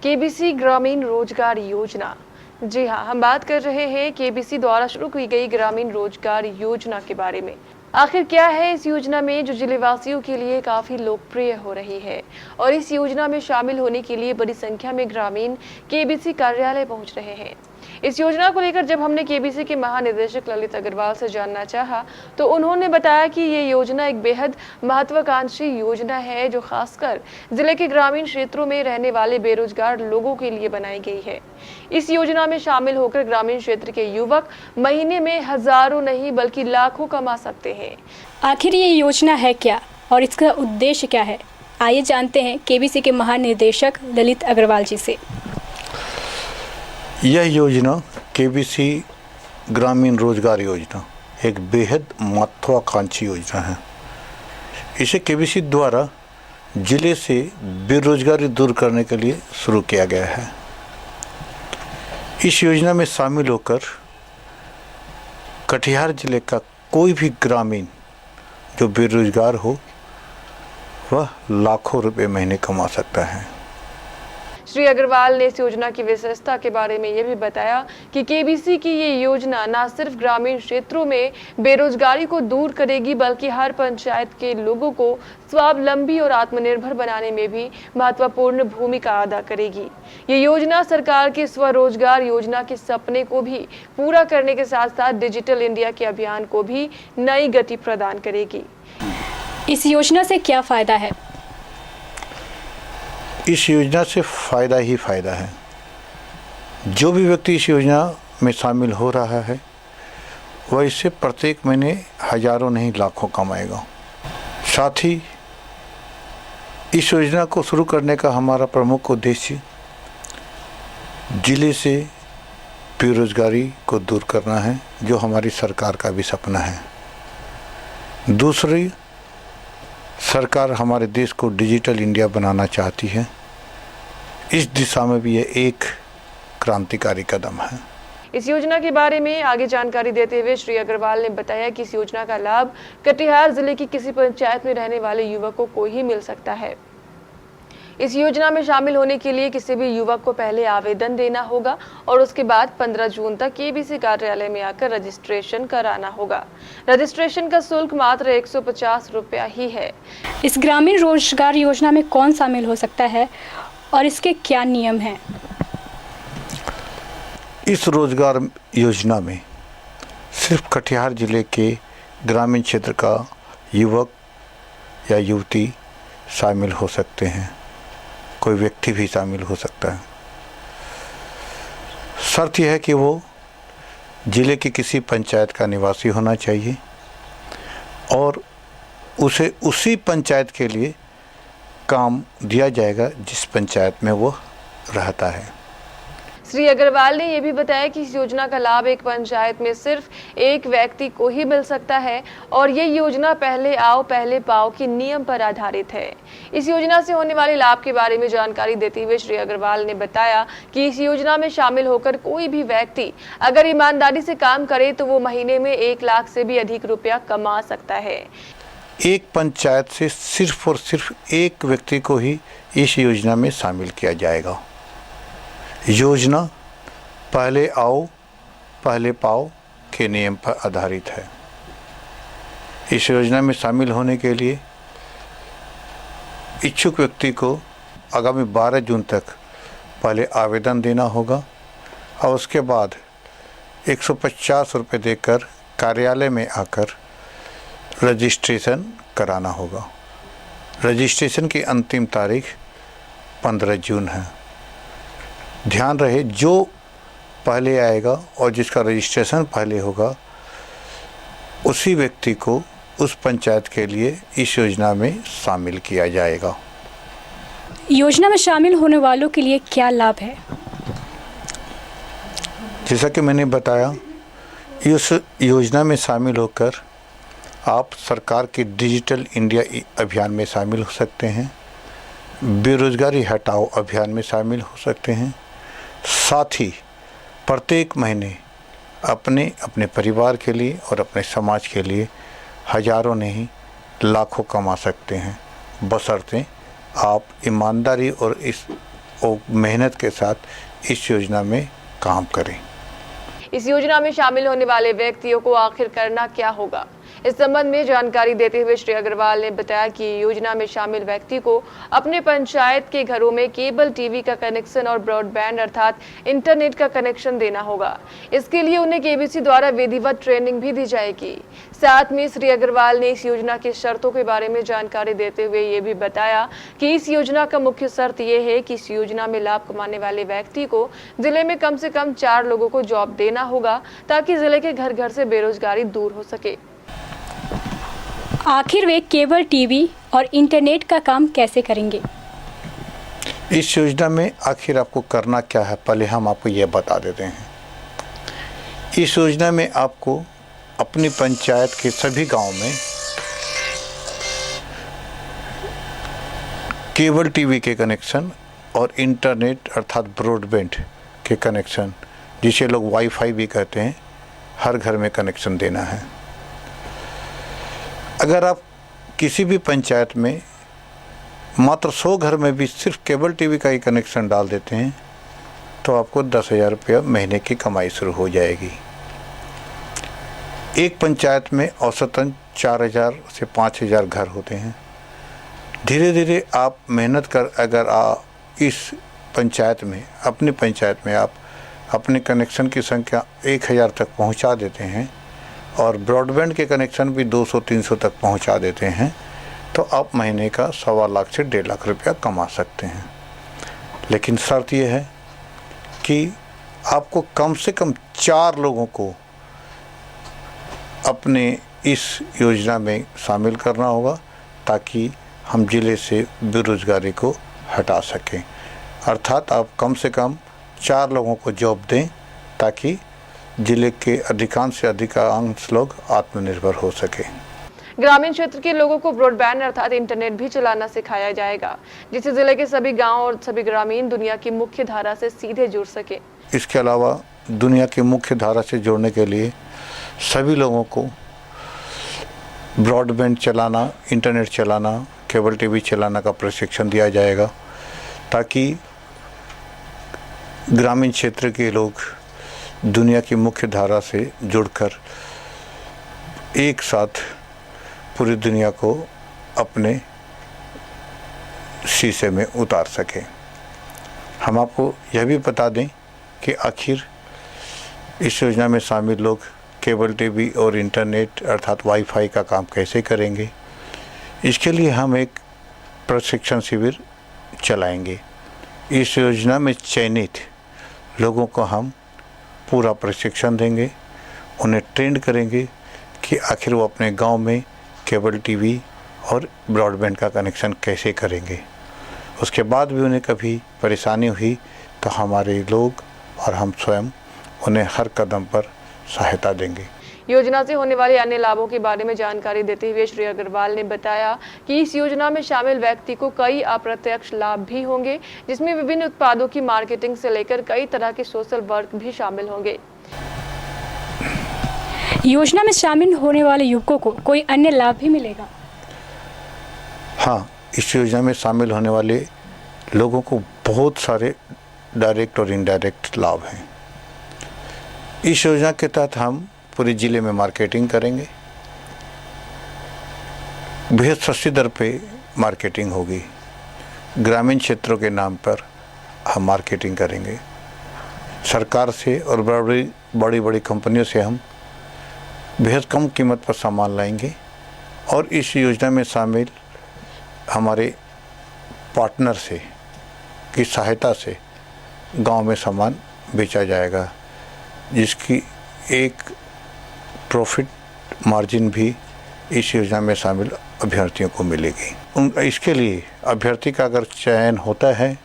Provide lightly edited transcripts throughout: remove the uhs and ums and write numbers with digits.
KBC ग्रामीण रोजगार योजना। जी हाँ, हम बात कर रहे हैं केबीसी द्वारा शुरू की गई ग्रामीण रोजगार योजना के बारे में। आखिर क्या है इस योजना में जो जिलेवासियों के लिए काफी लोकप्रिय हो रही है, और इस योजना में शामिल होने के लिए बड़ी संख्या में ग्रामीण केबीसी कार्यालय पहुंच रहे हैं। इस योजना को लेकर जब हमने केबीसी के महानिदेशक ललित अग्रवाल से जानना चाहा, तो उन्होंने बताया कि ये योजना एक बेहद महत्वाकांक्षी योजना है जो खासकर जिले के ग्रामीण क्षेत्रों में रहने वाले बेरोजगार लोगों के लिए बनाई गई है। इस योजना में शामिल होकर ग्रामीण क्षेत्र के युवक महीने में हजारों नहीं बल्कि लाखों कमा सकते हैं। आखिर ये योजना है क्या और इसका उद्देश्य क्या है, आइए जानते हैं केबीसी के महानिदेशक ललित अग्रवाल जी से। यह योजना केबीसी ग्रामीण रोजगार योजना एक बेहद महत्वाकांक्षी योजना है। इसे केबीसी द्वारा जिले से बेरोजगारी दूर करने के लिए शुरू किया गया है। इस योजना में शामिल होकर कटिहार जिले का कोई भी ग्रामीण जो बेरोजगार हो वह लाखों रुपए महीने कमा सकता है। श्री अग्रवाल ने इस योजना की विशेषता के बारे में यह भी बताया कि केबीसी की ये योजना न सिर्फ ग्रामीण क्षेत्रों में बेरोजगारी को दूर करेगी बल्कि हर पंचायत के लोगों को स्वावलंबी और आत्मनिर्भर बनाने में भी महत्वपूर्ण भूमिका अदा करेगी। ये योजना सरकार के स्वरोजगार योजना के सपने को भी पूरा करने के साथ साथ डिजिटल इंडिया के अभियान को भी नई गति प्रदान करेगी। इस योजना से क्या फायदा है? इस योजना से फ़ायदा ही फ़ायदा है। जो भी व्यक्ति इस योजना में शामिल हो रहा है वह इससे प्रत्येक महीने हजारों नहीं लाखों कमाएगा। साथ ही इस योजना को शुरू करने का हमारा प्रमुख उद्देश्य जिले से बेरोजगारी को दूर करना है, जो हमारी सरकार का भी सपना है। दूसरी, सरकार हमारे देश को डिजिटल इंडिया बनाना चाहती है। इस दिशा में भी यह एक क्रांतिकारी कदम है। इस योजना के बारे में आगे जानकारी देते हुए श्री अग्रवाल ने बताया कि इस योजना का लाभ कटिहार जिले की किसी पंचायत में रहने वाले युवकों को ही मिल सकता है। इस योजना में शामिल होने के लिए किसी भी युवक को पहले आवेदन देना होगा और उसके बाद 15 जून तक केबीसी कार्यालय में आकर रजिस्ट्रेशन कराना होगा। रजिस्ट्रेशन का शुल्क मात्र 150 रुपया ही है। इस ग्रामीण रोजगार योजना में कौन शामिल हो सकता है और इसके क्या नियम हैं? इस रोजगार योजना में सिर्फ कटिहार जिले के ग्रामीण क्षेत्र का युवक या युवती शामिल हो सकते हैं। कोई व्यक्ति भी शामिल हो सकता है। शर्त यह है कि वो जिले की किसी पंचायत का निवासी होना चाहिए और उसे उसी पंचायत के लिए काम दिया जाएगा जिस पंचायत में वो रहता है। श्री अग्रवाल ने यह भी बताया कि इस योजना का लाभ एक पंचायत में सिर्फ एक व्यक्ति को ही मिल सकता है और ये योजना पहले आओ पहले पाओ के नियम पर आधारित है। इस योजना से होने वाले लाभ के बारे में जानकारी देते हुए श्री अग्रवाल ने बताया कि इस योजना में शामिल होकर कोई भी व्यक्ति अगर ईमानदारी से काम करे तो वो महीने में 1 लाख से भी अधिक रुपया कमा सकता है। एक पंचायत से सिर्फ और सिर्फ एक व्यक्ति को ही इस योजना में शामिल किया जाएगा। योजना पहले आओ पहले पाओ के नियम पर आधारित है। इस योजना में शामिल होने के लिए इच्छुक व्यक्ति को आगामी 12 जून तक पहले आवेदन देना होगा और उसके बाद 150 रुपये देकर कार्यालय में आकर रजिस्ट्रेशन कराना होगा। रजिस्ट्रेशन की अंतिम तारीख 15 जून है। ध्यान रहे, जो पहले आएगा और जिसका रजिस्ट्रेशन पहले होगा उसी व्यक्ति को उस पंचायत के लिए इस योजना में शामिल किया जाएगा। योजना में शामिल होने वालों के लिए क्या लाभ है? जैसा कि मैंने बताया, इस योजना में शामिल होकर आप सरकार के डिजिटल इंडिया अभियान में शामिल हो सकते हैं, बेरोजगारी हटाओ अभियान में शामिल हो सकते हैं। साथ ही प्रत्येक महीने अपने अपने परिवार के लिए और अपने समाज के लिए हजारों नहीं लाखों कमा सकते हैं, बशर्ते आप ईमानदारी और इस वो मेहनत के साथ इस योजना में काम करें। इस योजना में शामिल होने वाले व्यक्तियों को आखिर करना क्या होगा, इस संबंध में जानकारी देते हुए श्री अग्रवाल ने बताया कि योजना में शामिल व्यक्ति को अपने पंचायत के घरों में केबल टीवी का कनेक्शन और ब्रॉडबैंड अर्थात इंटरनेट का कनेक्शन देना होगा। इसके लिए उन्हें केबीसी द्वारा विधिवत ट्रेनिंग भी दी जाएगी। साथ में श्री अग्रवाल ने इस योजना की शर्तों के बारे में जानकारी देते हुए ये भी बताया कि इस योजना का मुख्य शर्त ये है कि इस योजना में लाभ कमाने वाले व्यक्ति को जिले में कम से कम 4 लोगों को जॉब देना होगा, ताकि जिले के घर घर से बेरोजगारी दूर हो सके। आखिर वे केबल टीवी और इंटरनेट का काम कैसे करेंगे? इस योजना में आखिर आपको करना क्या है, पहले हम आपको ये बता देते हैं। इस योजना में आपको अपनी पंचायत के सभी गांव में केबल टीवी के कनेक्शन और इंटरनेट अर्थात ब्रॉडबैंड के कनेक्शन, जिसे लोग वाईफाई भी कहते हैं, हर घर में कनेक्शन देना है। अगर आप किसी भी पंचायत में मात्र 100 घर में भी सिर्फ केबल टीवी का ही कनेक्शन डाल देते हैं तो आपको 10,000 रुपया महीने की कमाई शुरू हो जाएगी। एक पंचायत में औसतन 4,000 से 5,000 घर होते हैं। धीरे धीरे आप मेहनत कर अगर इस पंचायत में, अपनी पंचायत में आप अपने कनेक्शन की संख्या 1,000 तक पहुंचा देते हैं और ब्रॉडबैंड के कनेक्शन भी 200-300 तक पहुंचा देते हैं तो आप महीने का 1.25 लाख से 1.5 लाख रुपया कमा सकते हैं। लेकिन शर्त यह है कि आपको कम से कम 4 लोगों को अपने इस योजना में शामिल करना होगा, ताकि हम ज़िले से बेरोजगारी को हटा सकें। अर्थात आप कम से कम 4 लोगों को जॉब दें, ताकि जिले के अधिकांश से अधिकांश लोग आत्मनिर्भर हो सके। ग्रामीण क्षेत्र के लोगों को ब्रॉडबैंड अर्थात इंटरनेट भी चलाना सिखाया जाएगा, जिससे जिले के सभी गांव और सभी ग्रामीण दुनिया की मुख्य धारा से सीधे जुड़ सके। इसके अलावा दुनिया की मुख्य धारा से जुड़ने के लिए सभी लोगों को ब्रॉडबैंड चलाना, इंटरनेट चलाना, केबल टीवी चलाना का प्रशिक्षण दिया जाएगा, ताकि ग्रामीण क्षेत्र के लोग दुनिया की मुख्य धारा से जुड़कर एक साथ पूरी दुनिया को अपने शीशे में उतार सकें। हम आपको यह भी बता दें कि आखिर इस योजना में शामिल लोग केबल टीवी और इंटरनेट अर्थात वाईफाई का काम कैसे करेंगे। इसके लिए हम एक प्रशिक्षण शिविर चलाएंगे। इस योजना में चयनित लोगों को हम पूरा प्रशिक्षण देंगे, उन्हें ट्रेंड करेंगे कि आखिर वो अपने गांव में केबल टीवी और ब्रॉडबैंड का कनेक्शन कैसे करेंगे। उसके बाद भी उन्हें कभी परेशानी हुई तो हमारे लोग और हम स्वयं उन्हें हर कदम पर सहायता देंगे। योजना से होने वाले अन्य लाभों के बारे में जानकारी देते हुए श्री अग्रवाल ने बताया कि इस योजना में शामिल व्यक्ति को कई अप्रत्यक्ष लाभ भी होंगे, जिसमें विभिन्न उत्पादों की मार्केटिंग से लेकर कई तरह के सोशल वर्क भी शामिल होंगे। योजना में शामिल होने वाले युवकों को कोई अन्य लाभ भी मिलेगा? हाँ, इस योजना में शामिल होने वाले लोगों को बहुत सारे डायरेक्ट और इनडायरेक्ट लाभ हैं। इस योजना के तहत हम पूरे ज़िले में मार्केटिंग करेंगे। बेहद सस्ती दर पे मार्केटिंग होगी। ग्रामीण क्षेत्रों के नाम पर हम मार्केटिंग करेंगे। सरकार से और बड़ी बड़ी कंपनियों से हम बेहद कम कीमत पर सामान लाएंगे और इस योजना में शामिल हमारे पार्टनर से की सहायता से गांव में सामान बेचा जाएगा, जिसकी एक प्रॉफिट मार्जिन भी इस योजना में शामिल अभ्यर्थियों को मिलेगी। इसके लिए अभ्यर्थी का अगर चयन होता है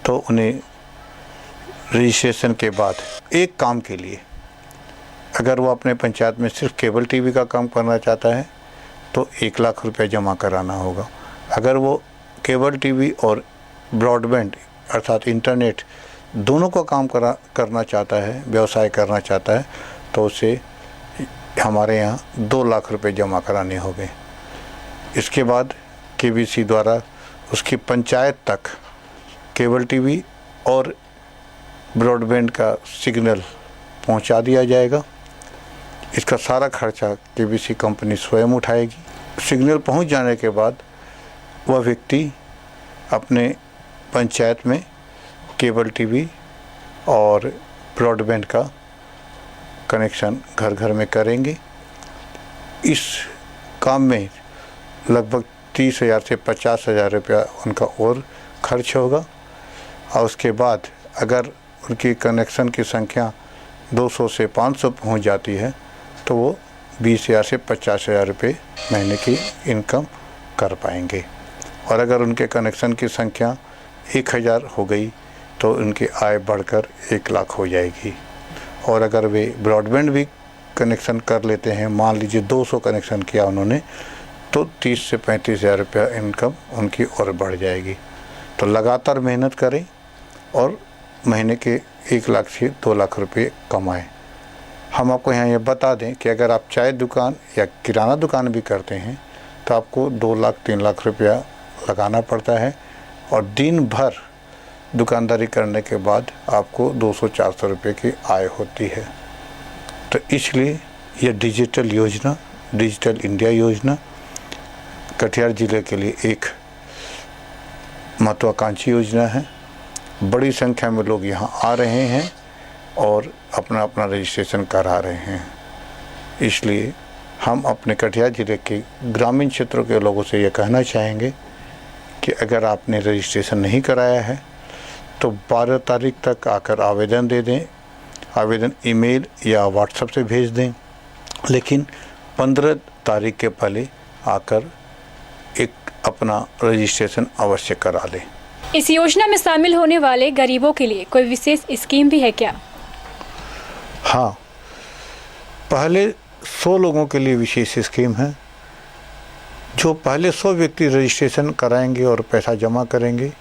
तो उन्हें रजिस्ट्रेशन के बाद एक काम के लिए, अगर वो अपने पंचायत में सिर्फ केबल टीवी का काम करना चाहता है तो 1 लाख रुपए जमा कराना होगा। अगर वो केबल टीवी और ब्रॉडबैंड अर्थात इंटरनेट दोनों का काम करना चाहता है, व्यवसाय करना चाहता है, तो उसे हमारे यहाँ 2 लाख रुपए जमा कराने होंगे। इसके बाद केबीसी द्वारा उसकी पंचायत तक केबल टीवी और ब्रॉडबैंड का सिग्नल पहुंचा दिया जाएगा। इसका सारा खर्चा केबीसी कंपनी स्वयं उठाएगी। सिग्नल पहुंच जाने के बाद वह व्यक्ति अपने पंचायत में केबल टीवी और ब्रॉडबैंड का कनेक्शन घर घर में करेंगे। इस काम में लगभग 30,000 से 50,000 रुपया उनका और खर्च होगा। और उसके बाद अगर उनकी कनेक्शन की संख्या 200 से 500 पहुंच जाती है तो वो 20,000 से 50,000 रुपये महीने की इनकम कर पाएंगे। और अगर उनके कनेक्शन की संख्या 1,000 हो गई तो उनकी आय बढ़कर 1 लाख हो जाएगी। और अगर वे ब्रॉडबैंड भी कनेक्शन कर लेते हैं, मान लीजिए 200 कनेक्शन किया उन्होंने, तो 30 से 35,000 रुपया इनकम उनकी और बढ़ जाएगी। तो लगातार मेहनत करें और महीने के 1 लाख से 2 लाख रुपये कमाएं। हम आपको यहाँ ये बता दें कि अगर आप चाय दुकान या किराना दुकान भी करते हैं तो आपको 2 लाख 3 लाख रुपया लगाना पड़ता है और दिन भर दुकानदारी करने के बाद आपको 200-400 रुपये की आय होती है। तो इसलिए यह डिजिटल योजना, डिजिटल इंडिया योजना कटिहार ज़िले के लिए एक महत्वाकांक्षी योजना है। बड़ी संख्या में लोग यहाँ आ रहे हैं और अपना अपना रजिस्ट्रेशन करा रहे हैं। इसलिए हम अपने कटिहार ज़िले के ग्रामीण क्षेत्रों के लोगों से ये कहना चाहेंगे कि अगर आपने रजिस्ट्रेशन नहीं कराया है तो 12 तारीख तक आकर आवेदन दे दें। आवेदन ईमेल या व्हाट्सएप से भेज दें, लेकिन 15 तारीख के पहले आकर एक अपना रजिस्ट्रेशन अवश्य करा लें। इस योजना में शामिल होने वाले गरीबों के लिए कोई विशेष स्कीम भी है क्या? हाँ, पहले 100 लोगों के लिए विशेष स्कीम है। जो पहले 100 व्यक्ति रजिस्ट्रेशन कराएंगे और पैसा जमा करेंगे,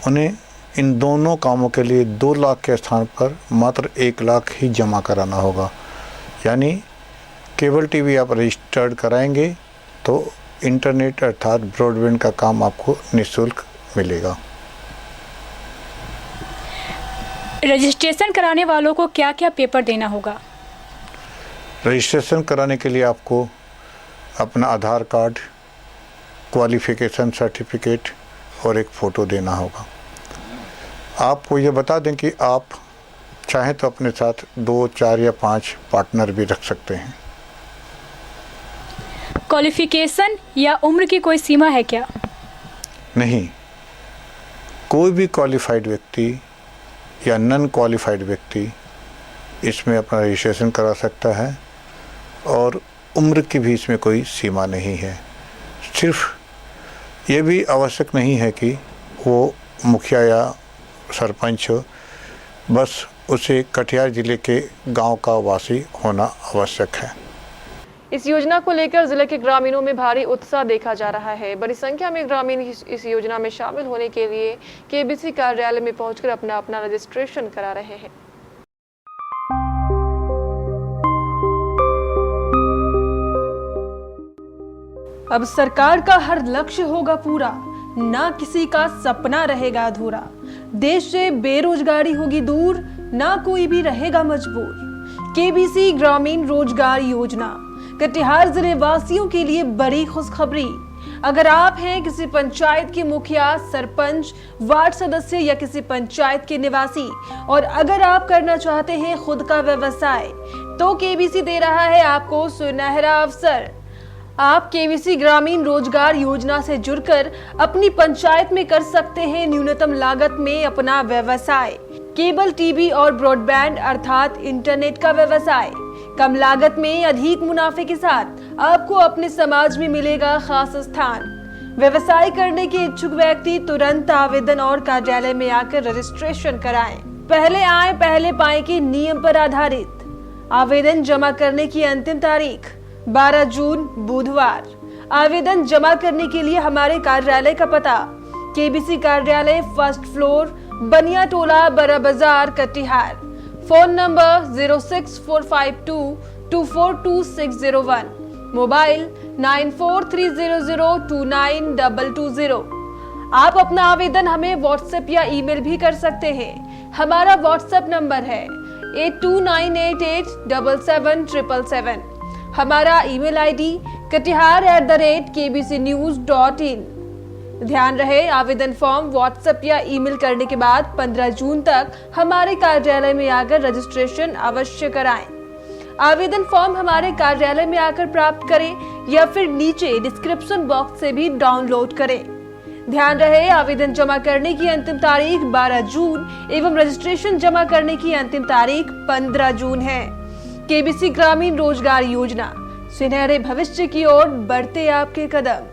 उन्हें इन दोनों कामों के लिए 2 लाख के स्थान पर मात्र 1 लाख ही जमा कराना होगा। यानी केबल टीवी आप रजिस्टर्ड कराएंगे तो इंटरनेट अर्थात ब्रॉडबैंड का काम आपको निःशुल्क मिलेगा। रजिस्ट्रेशन कराने वालों को क्या क्या पेपर देना होगा? रजिस्ट्रेशन कराने के लिए आपको अपना आधार कार्ड, क्वालिफिकेशन सर्टिफिकेट और एक फ़ोटो देना होगा। आपको ये बता दें कि आप चाहें तो अपने साथ 2, 4 या 5 पार्टनर भी रख सकते हैं। क्वालिफिकेशन या उम्र की कोई सीमा है क्या? नहीं, कोई भी क्वालिफाइड व्यक्ति या नॉन क्वालिफाइड व्यक्ति इसमें अपना रजिस्ट्रेशन करा सकता है और उम्र की भी इसमें कोई सीमा नहीं है। सिर्फ ये भी आवश्यक नहीं है कि वो मुखिया या सरपंच हो, बस उसे कटिहार ज़िले के गांव का वासी होना आवश्यक है। इस योजना को लेकर जिले के ग्रामीणों में भारी उत्साह देखा जा रहा है। बड़ी संख्या में ग्रामीण इस योजना में शामिल होने के लिए केबीसी कार्यालय में पहुंचकर अपना रजिस्ट्रेशन करा रहे हैं। अब सरकार का हर लक्ष्य होगा पूरा, ना किसी का सपना रहेगा अधूरा। देश से बेरोजगारी होगी दूर, ना कोई भी रहेगा मजबूर। केबीसी ग्रामीण रोजगार योजना कटिहार जिले वासियों के लिए बड़ी खुशखबरी। अगर आप हैं किसी पंचायत के मुखिया, सरपंच, वार्ड सदस्य या किसी पंचायत के निवासी और अगर आप करना चाहते हैं खुद का व्यवसाय, तो केबीसी दे रहा है आपको सुनहरा अवसर। आप केबीसी ग्रामीण रोजगार योजना से जुड़कर अपनी पंचायत में कर सकते हैं न्यूनतम लागत में अपना व्यवसाय। केबल टीवी और ब्रॉडबैंड अर्थात इंटरनेट का व्यवसाय कम लागत में अधिक मुनाफे के साथ आपको अपने समाज में मिलेगा खास स्थान। व्यवसाय करने के इच्छुक व्यक्ति तुरंत आवेदन और कार्यालय में आकर रजिस्ट्रेशन कराएं। पहले आए पहले पाएं के नियम पर आधारित आवेदन जमा करने की अंतिम तारीख 12 जून बुधवार। आवेदन जमा करने के लिए हमारे कार्यालय का पता केबीसी कार्यालय 1st फ्लोर, बनिया टोला, बड़ा बाजार, कटिहार। Phone number 06452242601, mobile 9430029220। आप अपना आवेदन हमें व्हाट्सएप या ईमेल भी कर सकते हैं। हमारा व्हाट्सएप नंबर है 8298877777। हमारा ईमेल आईडी katihar@kbcnews.in। ध्यान रहे, आवेदन फॉर्म व्हाट्सएप या ईमेल करने के बाद 15 जून तक हमारे कार्यालय में आकर रजिस्ट्रेशन अवश्य कराएं। आवेदन फॉर्म हमारे कार्यालय में आकर प्राप्त करें या फिर नीचे डिस्क्रिप्शन बॉक्स से भी डाउनलोड करें। ध्यान रहे, आवेदन जमा करने की अंतिम तारीख 12 जून एवं रजिस्ट्रेशन जमा करने की अंतिम तारीख 15 जून है। केबीसी ग्रामीण रोजगार योजना, सुनहरे भविष्य की ओर बढ़ते आपके कदम।